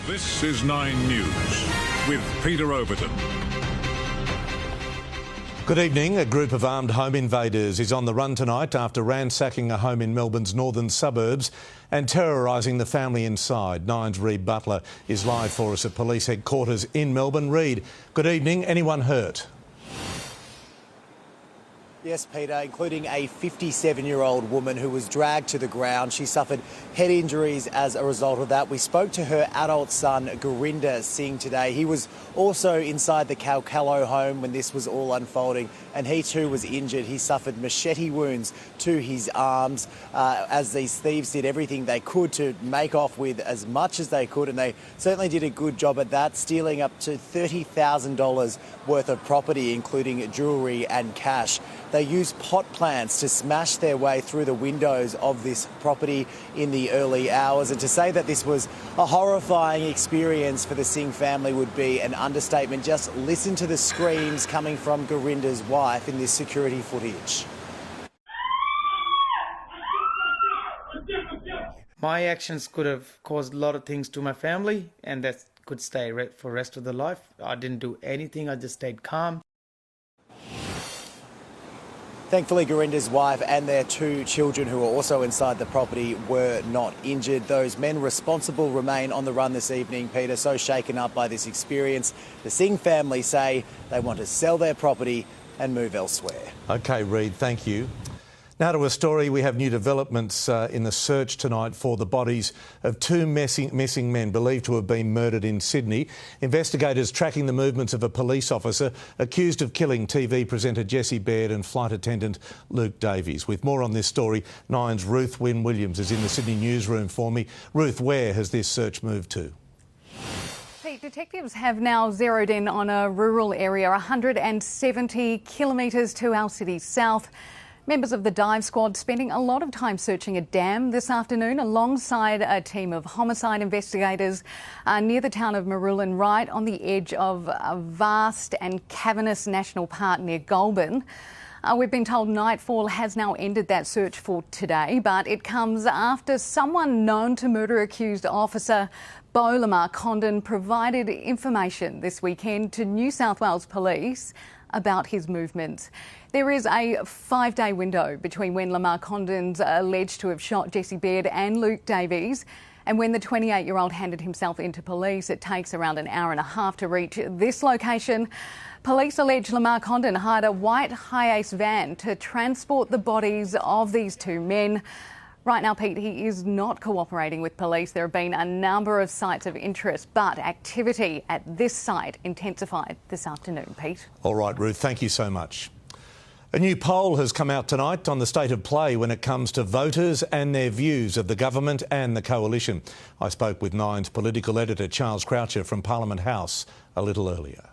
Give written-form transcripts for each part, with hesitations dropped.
This is 9 News with Peter Overton. Good evening. A group of armed home invaders is on the run tonight after ransacking a home in Melbourne's northern suburbs and terrorising the family inside. Nine's Reid Butler is live for us at police headquarters in Melbourne. Reid, good evening. Anyone hurt? Yes, Peter, including a 57-year-old woman who was dragged to the ground. She suffered head injuries as a result of that. We spoke to her adult son, Gurinder Singh, today. He was also inside the Calcallo home when this was all unfolding, and he too was injured. He suffered machete wounds to his arms as these thieves did everything they could to make off with as much as they could, and they certainly did a good job at that, stealing up to $30,000 worth of property, including jewellery and cash. They used pot plants to smash their way through the windows of this property in the early hours. And to say that this was a horrifying experience for the Singh family would be an understatement. Just listen to the screams coming from Gurinder's wife in this security footage. My actions could have caused a lot of things to my family, and that could stay for the rest of their life. I didn't do anything. I just stayed calm. Thankfully, Gurinder's wife and their two children who were also inside the property were not injured. Those men responsible remain on the run this evening, Peter, so shaken up by this experience. The Singh family say they want to sell their property and move elsewhere. OK, Reid, thank you. Now to a story. We have new developments in the search tonight for the bodies of two missing men believed to have been murdered in Sydney. Investigators tracking the movements of a police officer accused of killing TV presenter Jessie Baird and flight attendant Luke Davies. With more on this story, Nine's Ruth Wynne-Williams is in the Sydney newsroom for me. Ruth, where has this search moved to? Pete, detectives have now zeroed in on a rural area 170 kilometres to our city's south. Members of the dive squad spending a lot of time searching a dam this afternoon alongside a team of homicide investigators near the town of Marulan, right on the edge of a vast and cavernous national park near Goulburn. We've been told nightfall has now ended that search for today, but it comes after someone known to murder-accused officer Beau Lamar Condon provided information this weekend to New South Wales Police about his movements. There is a 5-day window between when Lamar Condon's alleged to have shot Jessie Baird and Luke Davies and when the 28-year-old handed himself into police. It takes around an hour and a half to reach this location. Police allege Lamar Condon hired a white Hi-Ace van to transport the bodies of these two men. Right now, Pete, he is not cooperating with police. There have been a number of sites of interest, but activity at this site intensified this afternoon, Pete. All right, Ruth, thank you so much. A new poll has come out tonight on the state of play when it comes to voters and their views of the government and the coalition. I spoke with Nine's political editor Charles Croucher from Parliament House a little earlier.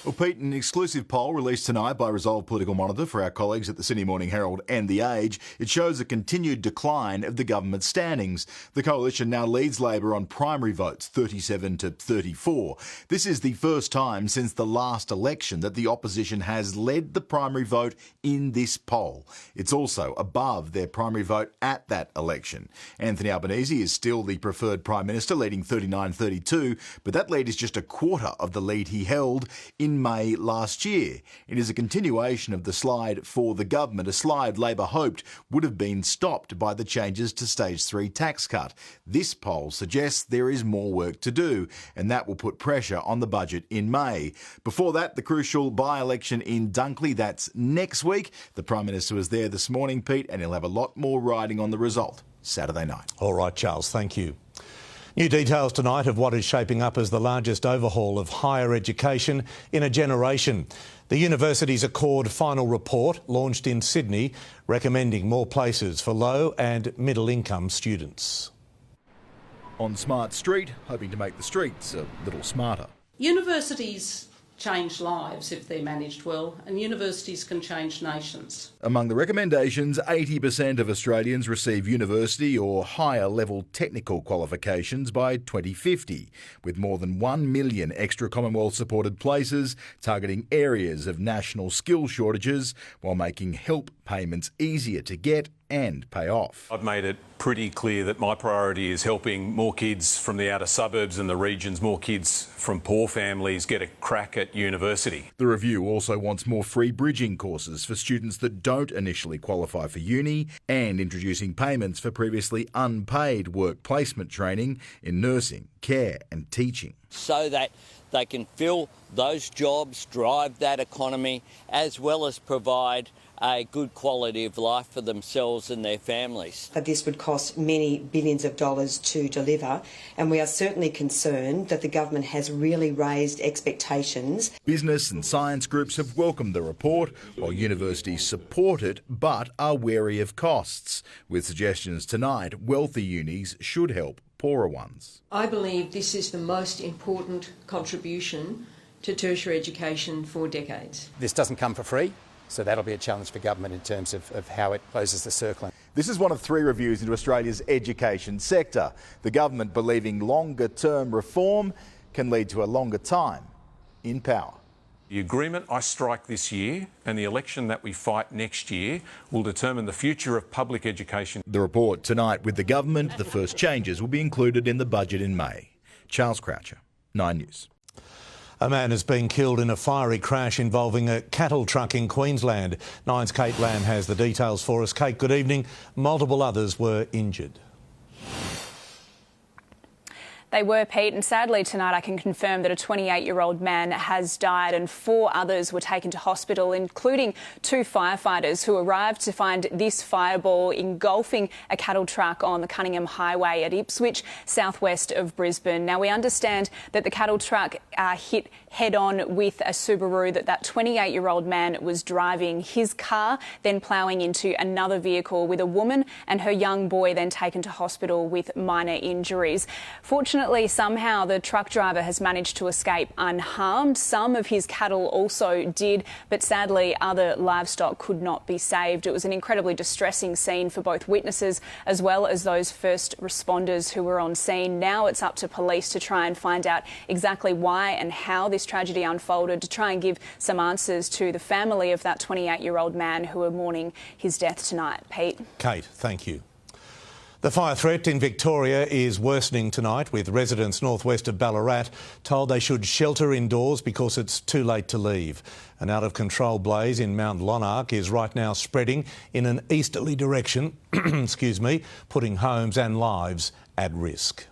Well, Pete, an exclusive poll released tonight by Resolve Political Monitor for our colleagues at the Sydney Morning Herald and The Age, it shows a continued decline of the government standings. The coalition now leads Labor on primary votes, 37 to 34. This is the first time since the last election that the opposition has led the primary vote in this poll. It's also above their primary vote at that election. Anthony Albanese is still the preferred Prime Minister, leading 39-32, but that lead is just a quarter of the lead he held in May last year. It is a continuation of the slide for the government, a slide Labor hoped would have been stopped by the changes to Stage 3 tax cut. This poll suggests there is more work to do, and that will put pressure on the budget in May. Before that, the crucial by-election in Dunkley, that's next week. The Prime Minister was there this morning, Pete, and he'll have a lot more riding on the result Saturday night. All right, Charles, thank you. New details tonight of what is shaping up as the largest overhaul of higher education in a generation. The university's Accord final report, launched in Sydney, recommending more places for low and middle income students. On Smart Street, hoping to make the streets a little smarter. Universities change lives if they're managed well, and universities can change nations. Among the recommendations, 80% of Australians receive university or higher level technical qualifications by 2050, with more than 1 million extra Commonwealth supported places targeting areas of national skill shortages while making help payments easier to get and pay off. I've made it pretty clear that my priority is helping more kids from the outer suburbs and the regions, more kids from poor families get a crack at university. The review also wants more free bridging courses for students that don't initially qualify for uni and introducing payments for previously unpaid work placement training in nursing, care and teaching. So that they can fill those jobs, drive that economy, as well as provide a good quality of life for themselves and their families. This would cost many billions of dollars to deliver, and we are certainly concerned that the government has really raised expectations. Business and science groups have welcomed the report, while universities support it but are wary of costs, with suggestions tonight wealthy unis should help poorer ones. I believe this is the most important contribution to tertiary education for decades. This doesn't come for free. So that'll be a challenge for government in terms of how it closes the circle. This is one of 3 reviews into Australia's education sector. The government believing longer-term reform can lead to a longer time in power. The agreement I strike this year and the election that we fight next year will determine the future of public education. The report tonight with the government. The first changes will be included in the budget in May. Charles Croucher, 9 News. A man has been killed in a fiery crash involving a cattle truck in Queensland. Nine's Kate Lamb has the details for us. Kate, good evening. Multiple others were injured. They were, Pete, and sadly tonight I can confirm that a 28-year-old man has died and 4 others were taken to hospital, including 2 firefighters who arrived to find this fireball engulfing a cattle truck on the Cunningham Highway at Ipswich, southwest of Brisbane. Now, we understand that the cattle truck hit head-on with a Subaru that 28-year-old man was driving. His car then ploughing into another vehicle with a woman and her young boy then taken to hospital with minor injuries. Fortunately, somehow the truck driver has managed to escape unharmed. Some of his cattle also did, but sadly other livestock could not be saved. It was an incredibly distressing scene for both witnesses as well as those first responders who were on scene. Now it's up to police to try and find out exactly why and how this tragedy unfolded, to try and give some answers to the family of that 28-year-old man who are mourning his death tonight. Pete. Kate, thank you. The fire threat in Victoria is worsening tonight, with residents northwest of Ballarat told they should shelter indoors because it's too late to leave. An out-of-control blaze in Mount Lonark is right now spreading in an easterly direction, putting homes and lives at risk.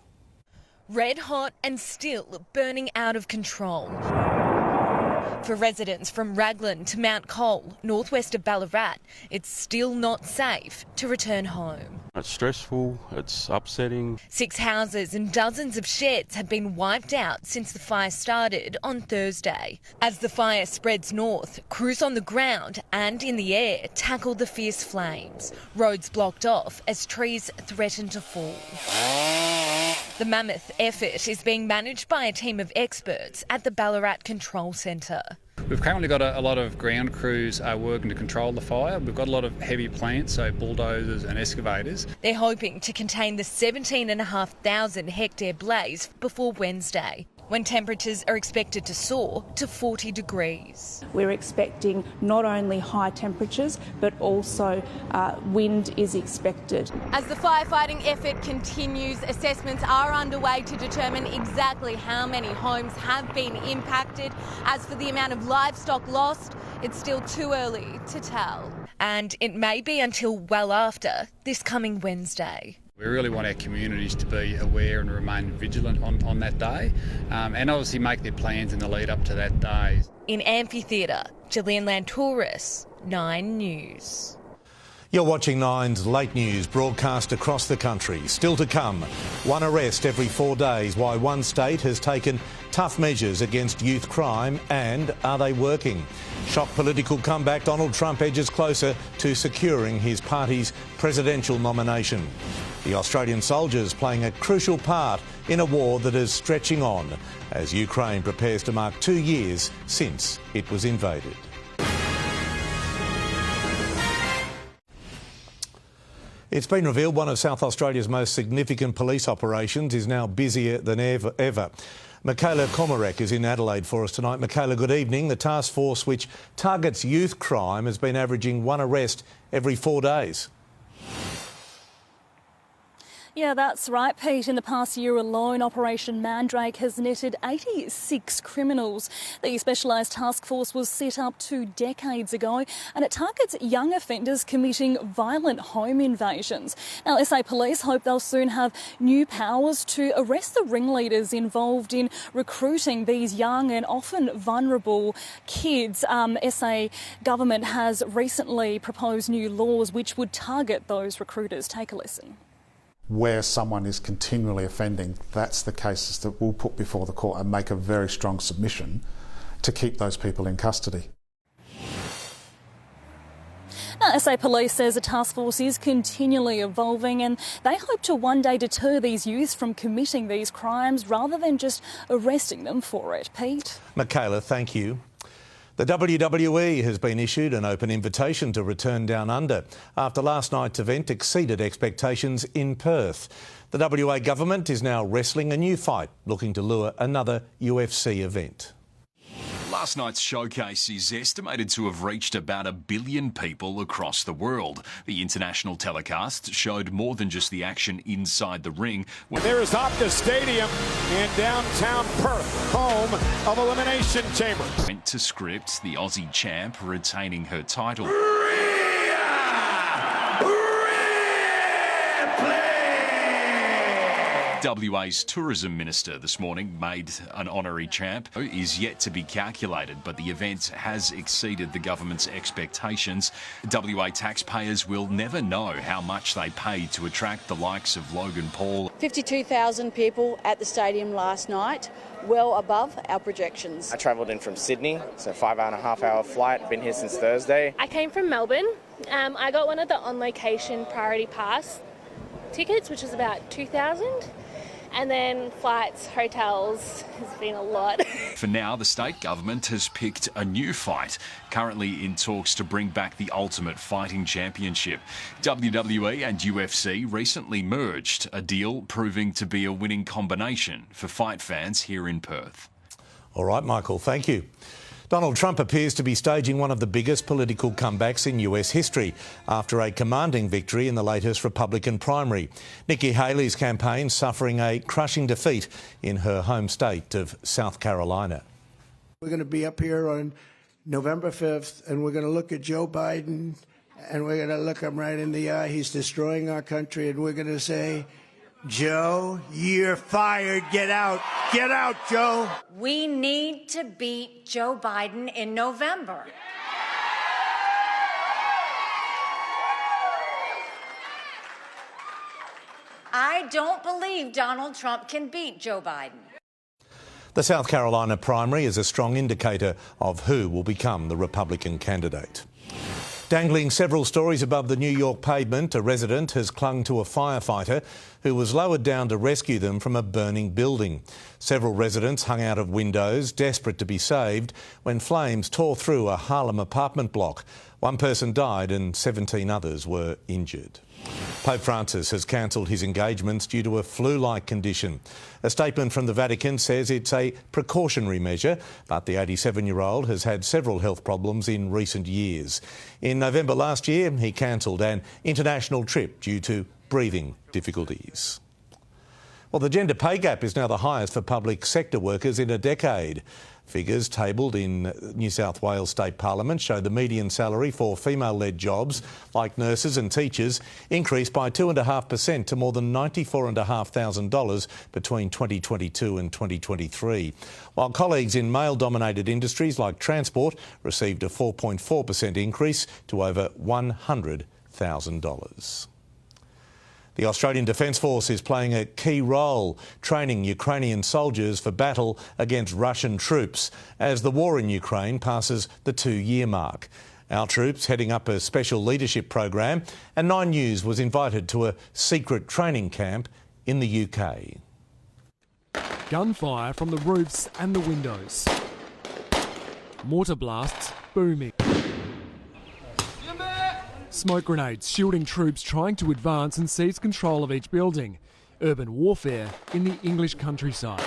Red hot and still burning out of control. For residents from Raglan to Mount Cole, northwest of Ballarat, it's still not safe to return home. It's stressful, it's upsetting. 6 houses and dozens of sheds have been wiped out since the fire started on Thursday. As the fire spreads north, crews on the ground and in the air tackle the fierce flames. Roads blocked off as trees threaten to fall. The mammoth effort is being managed by a team of experts at the Ballarat Control Centre. We've currently got a lot of ground crews working to control the fire. We've got a lot of heavy plants, so bulldozers and excavators. They're hoping to contain the 17,500 hectare blaze before Wednesday, when temperatures are expected to soar to 40 degrees. We're expecting not only high temperatures, but also wind is expected. As the firefighting effort continues, assessments are underway to determine exactly how many homes have been impacted. As for the amount of livestock lost, it's still too early to tell. And it may be until well after this coming Wednesday. We really want our communities to be aware and remain vigilant on that day, and obviously make their plans in the lead up to that day. In Amphitheatre, Gillian Lantouris, 9 News. You're watching Nine's Late News, broadcast across the country. Still to come, 1 arrest every 4 days, why one state has taken tough measures against youth crime, and are they working? Shock political comeback, Donald Trump edges closer to securing his party's presidential nomination. The Australian soldiers playing a crucial part in a war that is stretching on as Ukraine prepares to mark 2 years since it was invaded. It's been revealed one of South Australia's most significant police operations is now busier than ever. Michaela Komarek is in Adelaide for us tonight. Michaela, good evening. The task force which targets youth crime has been averaging 1 arrest every 4 days. Yeah, that's right, Pete. In the past year alone, Operation Mandrake has netted 86 criminals. The specialised task force was set up 2 decades ago and it targets young offenders committing violent home invasions. Now, SA Police hope they'll soon have new powers to arrest the ringleaders involved in recruiting these young and often vulnerable kids. SA government has recently proposed new laws which would target those recruiters. Take a listen. Where someone is continually offending, that's the cases that we'll put before the court and make a very strong submission to keep those people in custody. Now, SA Police says the task force is continually evolving and they hope to one day deter these youths from committing these crimes rather than just arresting them for it. Pete? Michaela, thank you. The WWE has been issued an open invitation to return down under after last night's event exceeded expectations in Perth. The WA government is now wrestling a new fight, looking to lure another UFC event. Last night's showcase is estimated to have reached about 1 billion people across the world. The international telecast showed more than just the action inside the ring. There is Optus Stadium in downtown Perth, home of Elimination Chamber. Went to script, the Aussie champ retaining her title. WA's tourism minister this morning made an honorary champ. Is yet to be calculated, but the event has exceeded the government's expectations. WA taxpayers will never know how much they paid to attract the likes of Logan Paul. 52,000 people at the stadium last night, well above our projections. I travelled in from Sydney, so 5.5-hour flight, been here since Thursday. I came from Melbourne. I got one of the on-location priority pass tickets, which was about 2,000. And then flights, hotels, has been a lot. For now, the state government has picked a new fight, currently in talks to bring back the Ultimate Fighting Championship. WWE and UFC recently merged, a deal proving to be a winning combination for fight fans here in Perth. All right, Michael, thank you. Donald Trump appears to be staging one of the biggest political comebacks in US history after a commanding victory in the latest Republican primary. Nikki Haley's campaign suffering a crushing defeat in her home state of South Carolina. We're going to be up here on November 5th and we're going to look at Joe Biden and we're going to look him right in the eye. He's destroying our country and we're going to say, Joe, you're fired. Get out. Get out, Joe. We need to beat Joe Biden in November. I don't believe Donald Trump can beat Joe Biden. The South Carolina primary is a strong indicator of who will become the Republican candidate. Dangling several stories above the New York pavement, a resident has clung to a firefighter who was lowered down to rescue them from a burning building. Several residents hung out of windows, desperate to be saved, when flames tore through a Harlem apartment block. One person died and 17 others were injured. Pope Francis has cancelled his engagements due to a flu-like condition. A statement from the Vatican says it's a precautionary measure, but the 87-year-old has had several health problems in recent years. In November last year, he cancelled an international trip due to breathing difficulties. Well, the gender pay gap is now the highest for public sector workers in a decade. Figures tabled in New South Wales State Parliament show the median salary for female-led jobs, like nurses and teachers, increased by 2.5% to more than $94,500 between 2022 and 2023, while colleagues in male-dominated industries like transport received a 4.4% increase to over $100,000. The Australian Defence Force is playing a key role training Ukrainian soldiers for battle against Russian troops as the war in Ukraine passes the 2-year mark. Our troops heading up a special leadership program, and 9 News was invited to a secret training camp in the UK. Gunfire from the roofs and the windows. Mortar blasts booming. Smoke grenades shielding troops trying to advance and seize control of each building. Urban warfare in the English countryside.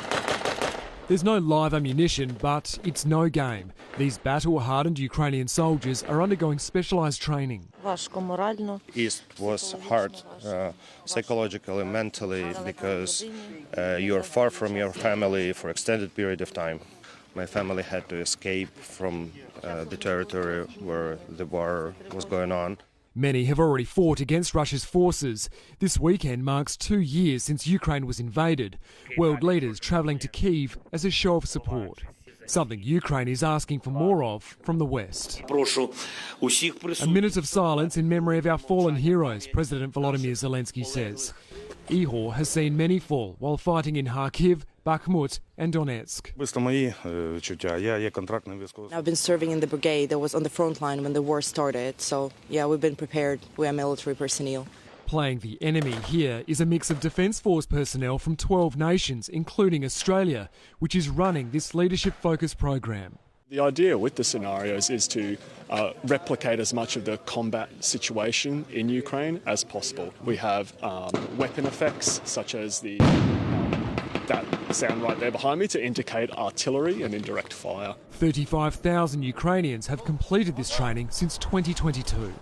There's no live ammunition, but it's no game. These battle-hardened Ukrainian soldiers are undergoing specialised training. It was hard psychologically, mentally, because you're far from your family for extended period of time. My family had to escape from the territory where the war was going on. Many have already fought against Russia's forces. This weekend marks 2 years since Ukraine was invaded. World leaders travelling to Kyiv as a show of support. Something Ukraine is asking for more of from the West. A minute of silence in memory of our fallen heroes, President Volodymyr Zelensky says. Ihor has seen many fall while fighting in Kharkiv, Bakhmut and Donetsk. I've been serving in the brigade that was on the front line when the war started, so yeah, we've been prepared. We are military personnel. Playing the enemy here is a mix of Defence Force personnel from 12 nations, including Australia, which is running this leadership-focused program. The idea with the scenarios is to replicate as much of the combat situation in Ukraine as possible. We have weapon effects such as that sound right there behind me to indicate artillery and indirect fire. 35,000 Ukrainians have completed this training since 2022.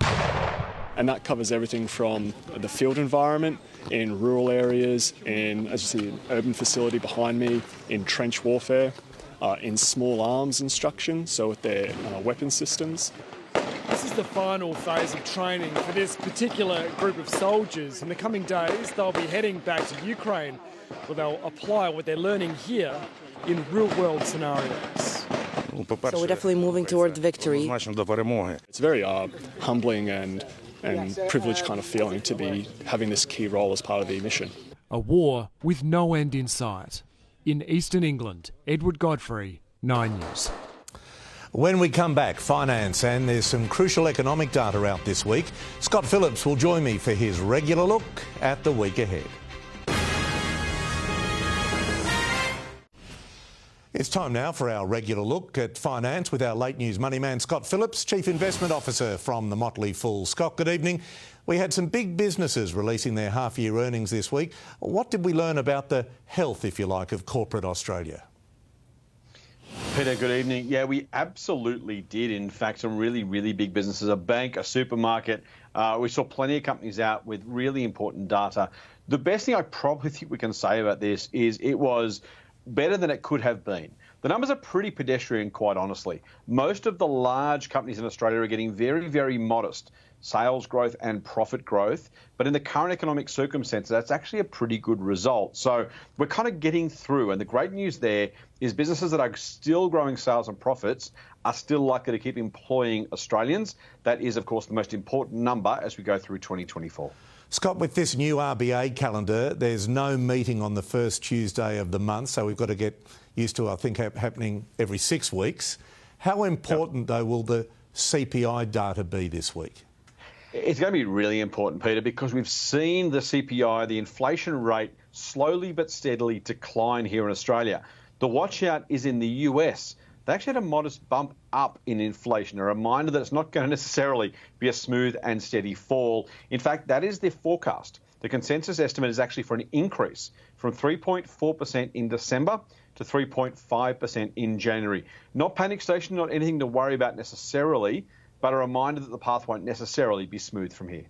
And that covers everything from the field environment, in rural areas, in, as you see, an urban facility behind me, in trench warfare, in small arms instruction, so with their weapon systems. This is the final phase of training for this particular group of soldiers. In the coming days, they'll be heading back to Ukraine, where they'll apply what they're learning here in real-world scenarios. So we're definitely moving toward victory. It's very humbling and privileged kind of feeling to be having this key role as part of the mission. A war with no end in sight. In eastern England, Edward Godfrey, 9 News. When we come back, finance, and there's some crucial economic data out this week. Scott Phillips will join me for his regular look at the week ahead. It's time now for our regular look at finance with our late news money man, Scott Phillips, Chief Investment Officer from the Motley Fool. Scott, good evening. We had some big businesses releasing their half-year earnings this week. What did we learn about the health, if you like, of corporate Australia? Peter, good evening. Yeah, we absolutely did. In fact, some really, really big businesses, a bank, a supermarket. We saw plenty of companies out with really important data. The best thing I probably think we can say about this is it was better than it could have been. The numbers are pretty pedestrian, quite honestly. Most of the large companies in Australia are getting very, very modest sales growth and profit growth. But in the current economic circumstances, that's actually a pretty good result. So we're kind of getting through. And the great news there is businesses that are still growing sales and profits are still likely to keep employing Australians. That is, of course, the most important number as we go through 2024. Scott, with this new RBA calendar, there's no meeting on the first Tuesday of the month, so we've got to get used to, I think, happening every 6 weeks. How important, though, will the CPI data be this week? It's going to be really important, Peter, because we've seen the CPI, the inflation rate, slowly but steadily decline here in Australia. The watch out is in the US. They actually had a modest bump up in inflation, a reminder that it's not going to necessarily be a smooth and steady fall. In fact, that is their forecast. The consensus estimate is actually for an increase from 3.4% in December to 3.5% in January. Not panic station, not anything to worry about necessarily, but a reminder that the path won't necessarily be smooth from here.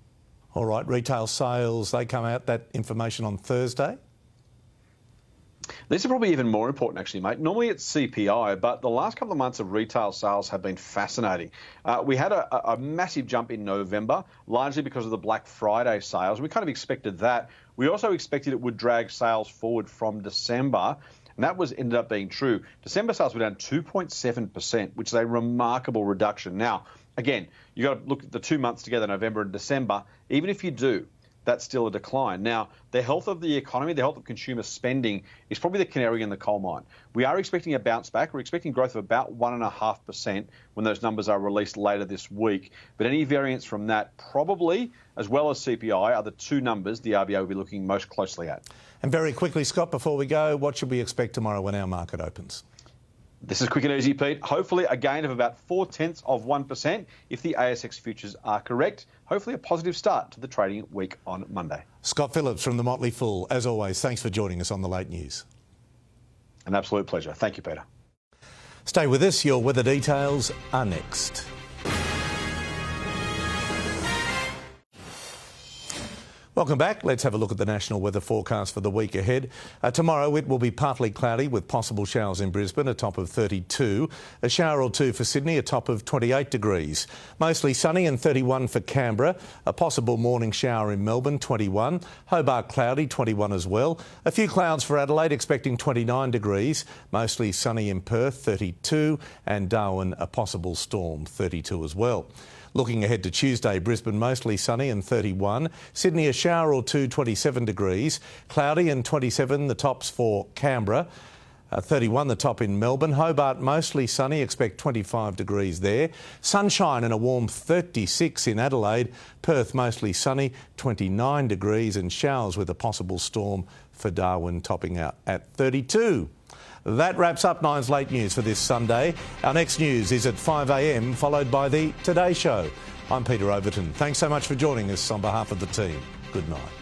All right, retail sales, they come out, that information on Thursday? These are probably even more important, actually, mate. Normally it's CPI, but the last couple of months of retail sales have been fascinating. We had a massive jump in November, largely because of the Black Friday sales. We kind of expected that. We also expected it would drag sales forward from December, and that ended up being true. December sales were down 2.7%, which is a remarkable reduction. Now, again, you've got to look at the 2 months together, November and December. Even if you do, that's still a decline. Now, the health of the economy, the health of consumer spending is probably the canary in the coal mine. We are expecting a bounce back. We're expecting growth of about 1.5% when those numbers are released later this week. But any variance from that probably, as well as CPI, are the two numbers the RBA will be looking most closely at. And very quickly, Scott, before we go, what should we expect tomorrow when our market opens? This is quick and easy, Pete. Hopefully a gain of about 0.4% if the ASX futures are correct. Hopefully a positive start to the trading week on Monday. Scott Phillips from the Motley Fool. As always, thanks for joining us on the Late News. An absolute pleasure. Thank you, Peter. Stay with us. Your weather details are next. Welcome back. Let's have a look at the national weather forecast for the week ahead. Tomorrow it will be partly cloudy with possible showers in Brisbane, a top of 32. A shower or two for Sydney, a top of 28 degrees. Mostly sunny and 31 for Canberra. A possible morning shower in Melbourne, 21. Hobart cloudy, 21 as well. A few clouds for Adelaide, expecting 29 degrees. Mostly sunny in Perth, 32. And Darwin, a possible storm, 32 as well. Looking ahead to Tuesday, Brisbane mostly sunny and 31. Sydney a shower or two, 27 degrees. Cloudy and 27 the tops for Canberra. 31 the top in Melbourne. Hobart mostly sunny, expect 25 degrees there. Sunshine and a warm 36 in Adelaide. Perth mostly sunny, 29 degrees, and showers with a possible storm for Darwin topping out at 32. That wraps up Nine's Late News for this Sunday. Our next news is at 5 a.m, followed by the Today Show. I'm Peter Overton. Thanks so much for joining us on behalf of the team. Good night.